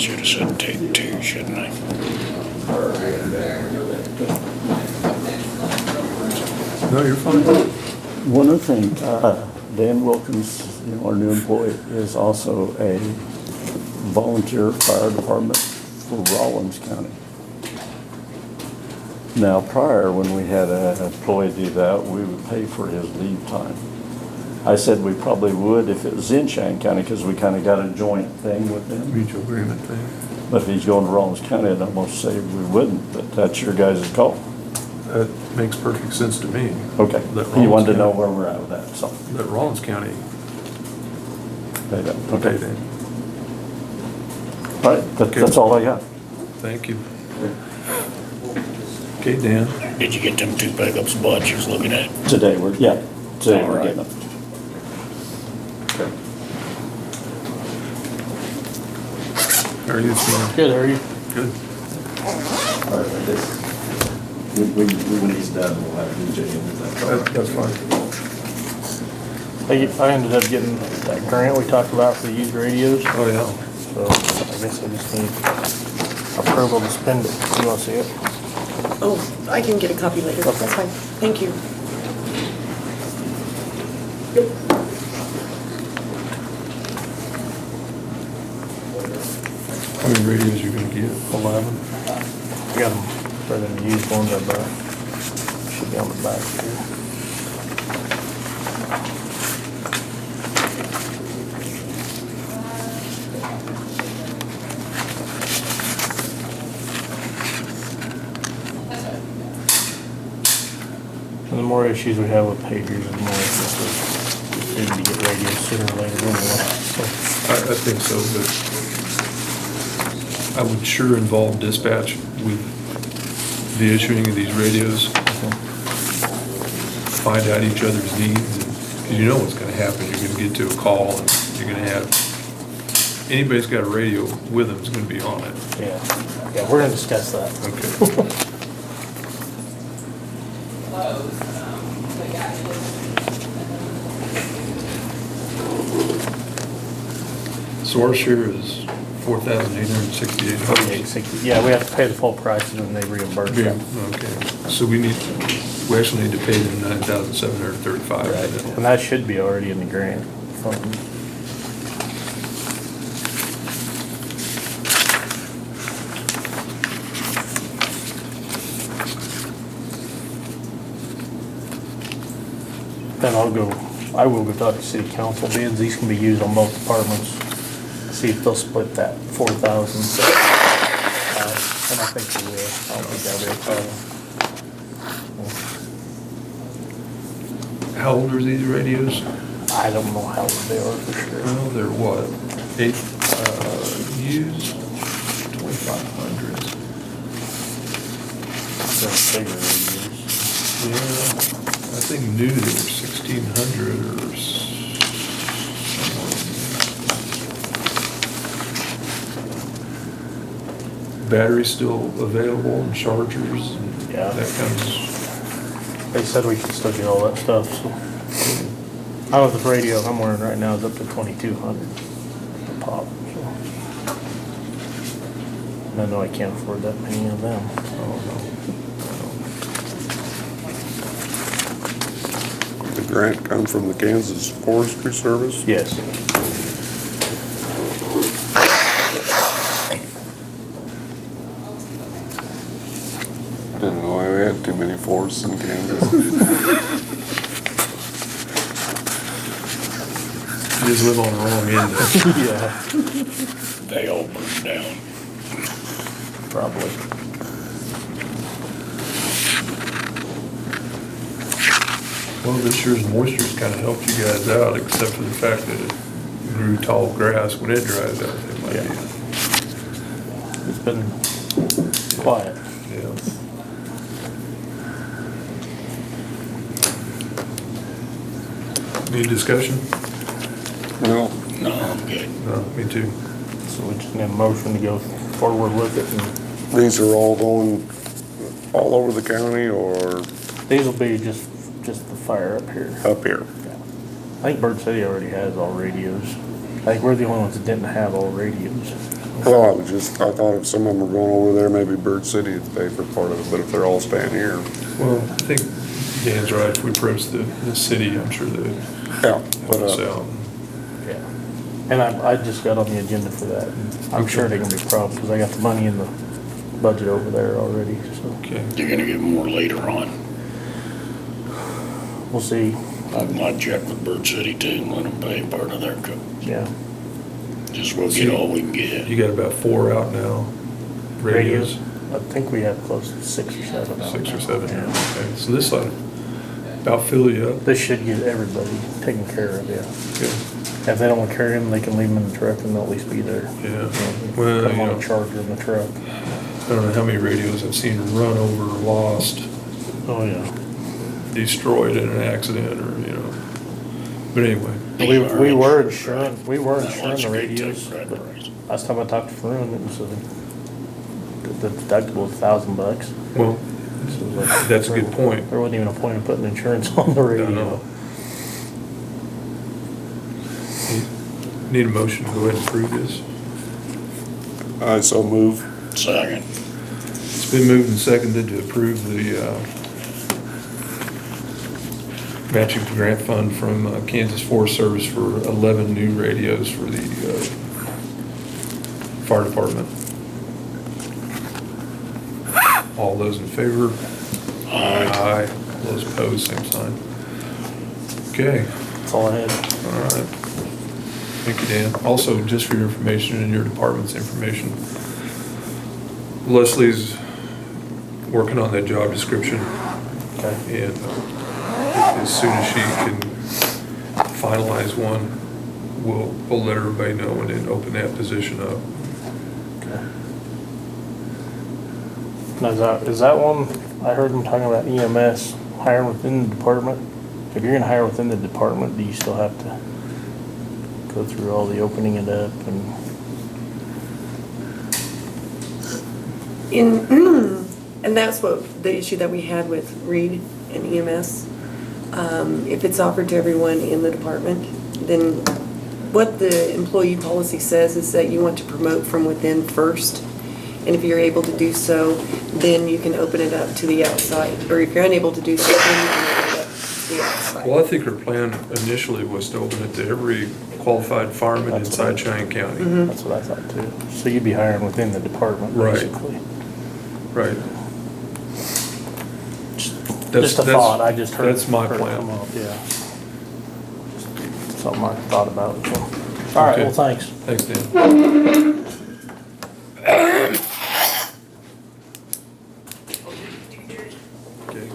should have said take two, shouldn't I? No, you're fine. One other thing, Dan Wilkins, our new employee, is also a volunteer fire department for Rawlins County. Now, prior, when we had an employee do that, we would pay for his leave time. I said we probably would if it was in Cheyenne County, because we kind of got a joint thing with them. Mutual agreement thing. But if he's going to Rawlins County, I'd almost say we wouldn't, but that's your guys' call. That makes perfect sense to me. Okay, Let you Rollins wanted to know County- where we're at with that, so. Let Rollins County Pay that. pay Okay, that. all right, that's all I got. Thank you. Okay, Dan. Did you get them two pickup spots you was looking at? Today, we're All right. getting them. How are you this morning? Good, how are you? Good. All right, this, when he's done, we'll have DJ in with that. That's fine. I ended up getting that grant we talked about for the used radios, Oh, yeah. so I guess I just need approval to spend it. You wanna see it? Oh, I can get a copy later. Okay. That's fine. Thank you. How many radios you gonna get? 11. I got them for the used ones I bought. Should be on the back here. And the more issues we have with pagers, the more it's need to get radios sooner or later anyway. So, I think so, but I would sure involve dispatch with the issuing of these radios. Find out each other's needs, because you know what's gonna happen. You're gonna get to a call and you're gonna have, anybody's got a radio with them is gonna be on it. yeah, we're gonna discuss that. Okay. So our share is $4,868. Yeah, we have to pay the full price and then they reimburse Yeah, them. okay. So we actually need to pay them $9,735. And that should be already in the grant fund. Then I will go talk to city council bids. These can be used on both departments. See if they'll split that 4,000. And I think they will. I don't think that'll be a problem. How old are these radios? I don't know how old they are for sure. Well, they're what, used 2,500. They're bigger radios. Yeah, I think new they were 1,600 or batteries still available and chargers and Yeah. that kind of. They said we could still get all that stuff, so. I know the radio I'm wearing right now is up to 2,200 a pop, so. And I know I can't afford that many of them. The grant come from the Kansas Forestry Service? Yes. Didn't know we had too many forests in Kansas. You just live on the wrong end of it. Yeah, They all burned down. probably. Well, this year's moisture's kind of helped you guys out, except for the fact that it grew tall grass. When it dries out, it might be. It's been quiet. Yeah. Any discussion? No, No, I'm good. No, me too. So we just need a motion to go forward with it, and these are all going all over the county or these will be just the fire up here. up here? I think Bird City already has all radios. I think we're the only ones that didn't have all radios. Well, I thought if some of them were going over there, maybe Bird City would pay for part of it, but if they're all staying here, Well, I think Dan's right. If we approach the city, I'm sure they'd yeah. help But, us out. Yeah. And I just got on the agenda for that. And I'm sure they're gonna be problems, because I got the money in the budget over there already, so Okay. You're gonna get more later on. we'll see. I'd check with Bird City too and let them pay part of their cut. Yeah. Just we'll get all we can get. You got about 4 out now, radios? I think we have close to 6 or 7 out 6 or now. 7. Yeah. Okay, so this ought to about fill you up. This should get everybody taken care of, yeah. Good. If they don't want to carry them, they can leave them in the truck and they'll at least be there. Yeah. You know, Well, Put them you on know. a charger in the truck. I don't know how many radios I've seen run over, lost, Oh, yeah. destroyed in an accident or, you know. But anyway, We were insuring the Let's radios, take that but price. last time I talked to Farun, it was, the deductible was $1,000. well, So it was like- that's a good point. There wasn't even a point in putting insurance on the radio. No. Need a motion to go ahead and approve this. I so move. Second. It's been moved and seconded to approve the matching grant fund from Kansas Forest Service for 11 new radios for the fire department. All those in favor? Aye. All those opposed, same sign. Okay, That's all I had. all right. Thank you, Dan. Also, just for your information and your department's information, Leslie's working on that job description. Okay. And as soon as she can finalize one, we'll let everybody know and then open that position up. Okay. Now, is that one, I heard them talking about EMS hiring within the department. If you're gonna hire within the department, do you still have to go through all the opening it up and? And that's what, the issue that we had with Reed and EMS. If it's offered to everyone in the department, then what the employee policy says is that you want to promote from within first. And if you're able to do so, then you can open it up to the outside. Or if you're unable to do so, then you can open it up to the outside. Well, I think her plan initially was to open it to every qualified fireman That's inside what Cheyenne County. That's what I thought too. So you'd be hiring within the department, Right. basically. Right. Just a thought, I just heard. That's my heard it plan. come up, Yeah. Just something I thought about, so. All right, Okay. well, thanks. Thanks, Dan. Okay.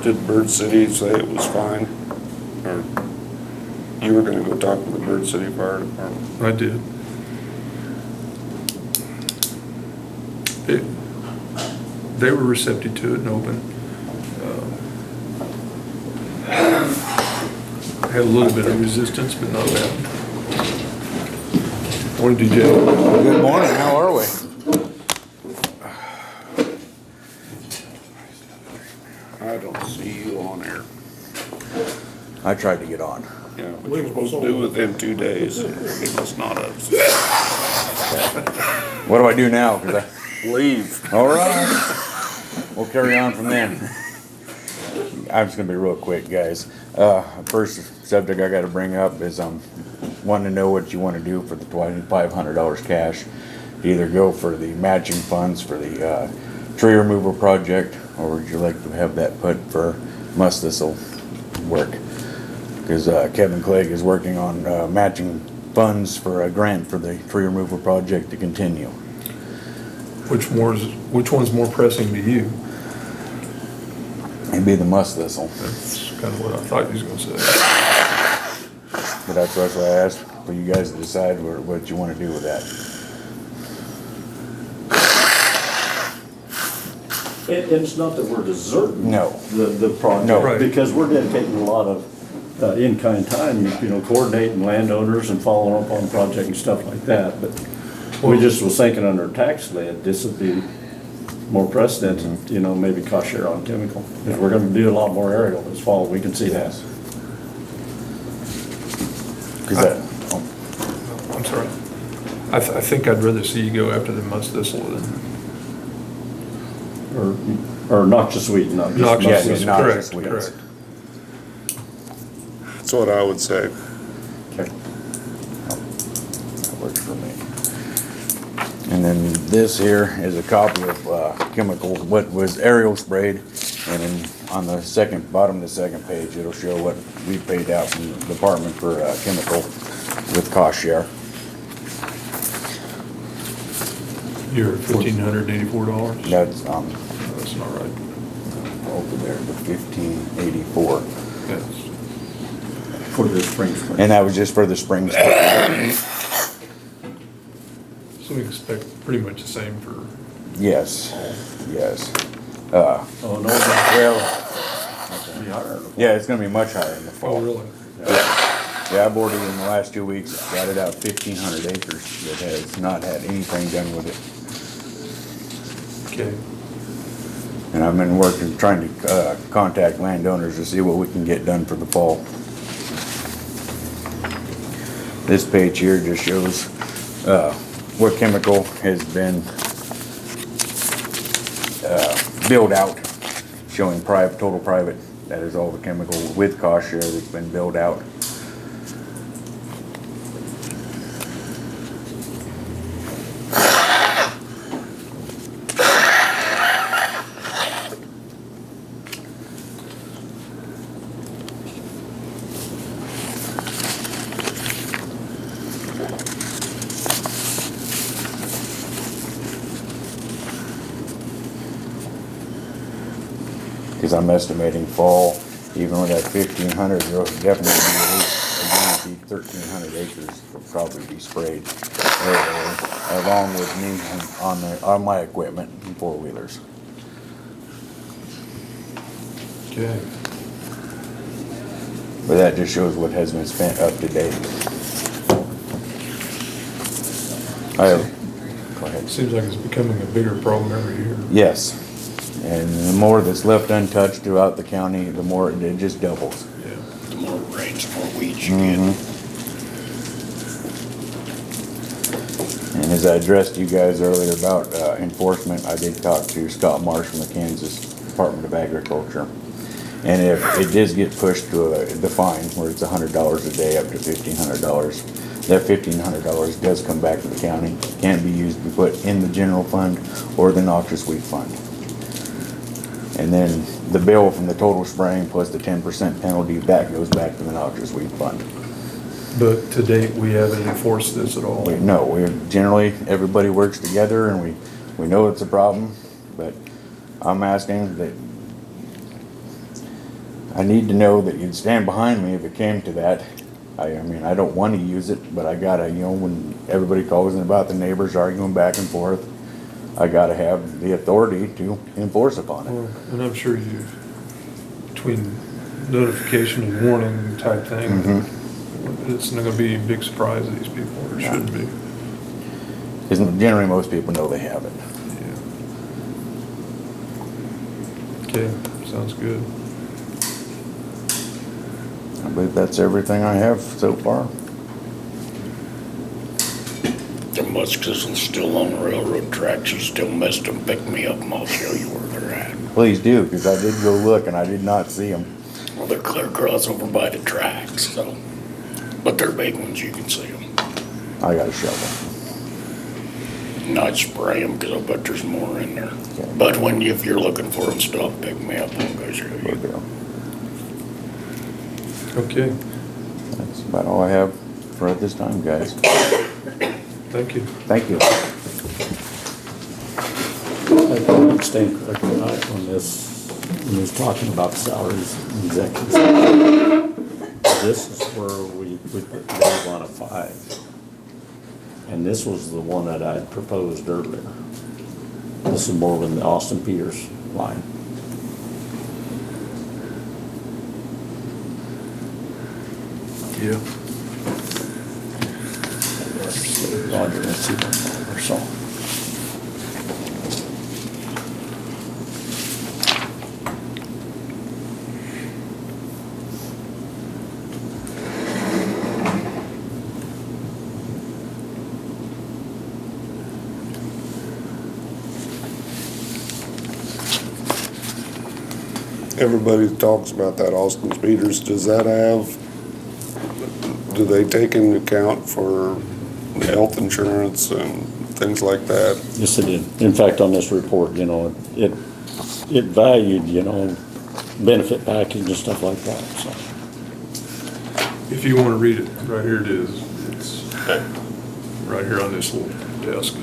Did Bird City say it was fine? Or you were gonna go talk to the Bird City Fire Department? I did. They were receptive to it and open. Had a little bit of resistance, but not bad. Morning, DJ. Good morning, how are we? I don't see you on there. I tried to get on. Yeah, but you're supposed to do within 2 days. It was not us. What do I do now? 'Cause Leave. all right, we'll carry on from there. I'm just gonna be real quick, guys. First subject I gotta bring up is, wanting to know what you wanna do for the $2,500 cash. Either go for the matching funds for the, tree removal project, or would you like to have that put for must this'll work? Cause, Kevin Clegg is working on, matching funds for a grant for the tree removal project to continue. Which one's more pressing to you? It'd be the must thistle. That's kind of what I thought you was gonna say. But that's why I asked for you guys to decide what you wanna do with that. It's not that we're deserting. No. The No. project, Right. because we're dedicating a lot of in-kind time, coordinating landowners and following up on project and stuff like that, but we just was thinking under tax lid, this would be more precedent, maybe cost share on chemical. Because we're gonna do a lot more aerial this fall, we can see that. I'm sorry. I think I'd rather see you go after the musk thistle than Or noxious weed, not just noxious. yeah, weeds. noxious Correct, weeds. correct. That's what I would say. Okay. That works for me. And then this here is a copy of chemical, what was aerial sprayed. And then on the bottom of the second page, it'll show what we paid out from the department for chemical with cost share. You're $1,584? That's, That's not right. over there, the 1584. That's, For the spring. And that was just for the spring spray. so we expect pretty much the same for, Yes, yes. Oh, no, Well, that'd be higher. yeah, it's gonna be much higher in the fall. oh, really? Yeah, I've already in the last 2 weeks got it out 1,500 acres that has not had anything done with it. Okay. And I've been trying to contact landowners to see what we can get done for the fall. This page here just shows what chemical has been billed out, showing total private. That is all the chemical with cost share that's been billed out. Because I'm estimating fall, even with that 1,500, there'll definitely be at least a guaranteed 1,300 acres will probably be sprayed, along with me on my equipment and four-wheelers. Okay. But that just shows what has been spent up to date. Go ahead. Seems like it's becoming a bigger problem every year. Yes, and the more that's left untouched throughout the county, the more it just doubles. Yeah. The more it rains, the more weeds you get. And as I addressed you guys earlier about enforcement, I did talk to Scott Marsh from the Kansas Department of Agriculture. And if it does get pushed to the fine, where it's $100 a day up to $1,500, that $1,500 does come back to the county. Can't be used to be put in the general fund or the noxious weed fund. And then the bill from the total spraying plus the 10% penalty, that goes back to the noxious weed fund. But to date, we haven't enforced this at all. No, generally, everybody works together and we know it's a problem, but I'm asking that I need to know that you'd stand behind me if it came to that. I mean, I don't want to use it, but I gotta, when everybody calls in about the neighbors arguing back and forth, I gotta have the authority to enforce upon it. Well, and I'm sure you, between notification and warning type thing, it's not gonna be a big surprise to these people, or it shouldn't be. Because generally, most people know they have it. Yeah. Okay, sounds good. I believe that's everything I have so far. The musk is still on the railroad tracks. You still missed them. Pick me up and I'll show you where they're at. Please do, because I did go look and I did not see them. Well, they're clear across over by the tracks, so. But they're big ones. You can see them. I got a shovel. Not spray them because I bet there's more in there. Okay. But if you're looking for them, stop, pick me up and I'll go show Will you. do. Okay, That's about all I have for at this time, guys. thank you. Thank you. I can stand corrected on this, when he was talking about salaries and executives. This is where we put Dave on a 5. And this was the one that I had proposed earlier. This is more in the Austin Peters line. Yeah. Roger, let's see what number, so. Everybody talks about that Austin Speeders, does that have, do they take into account for health insurance and things like that? Yes, it did. In fact, on this report, you know, it valued, you know, benefit package and stuff like that, so. If you wanna read it, right here it is. It's right here on this little desk.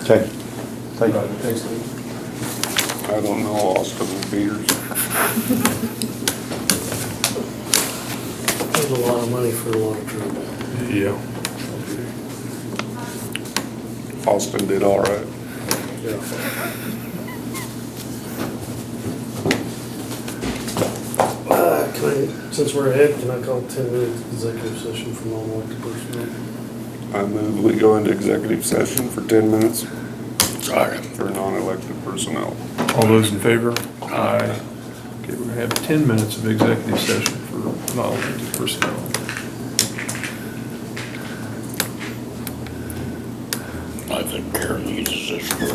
Okay. Thank you. Right, thanks, Lee. I don't know Austin Speeders. There's a lot of money for a lot of trouble. Yeah. Austin did all right. Yeah. Can I, since we're ahead, can I call 10-minute executive session for non-elected personnel? I move we go into executive session for 10 minutes Sorry. for non-elected personnel. All those in favor? Aye. Okay, we're gonna have 10 minutes of executive session for non-elected personnel. I think Karen uses this for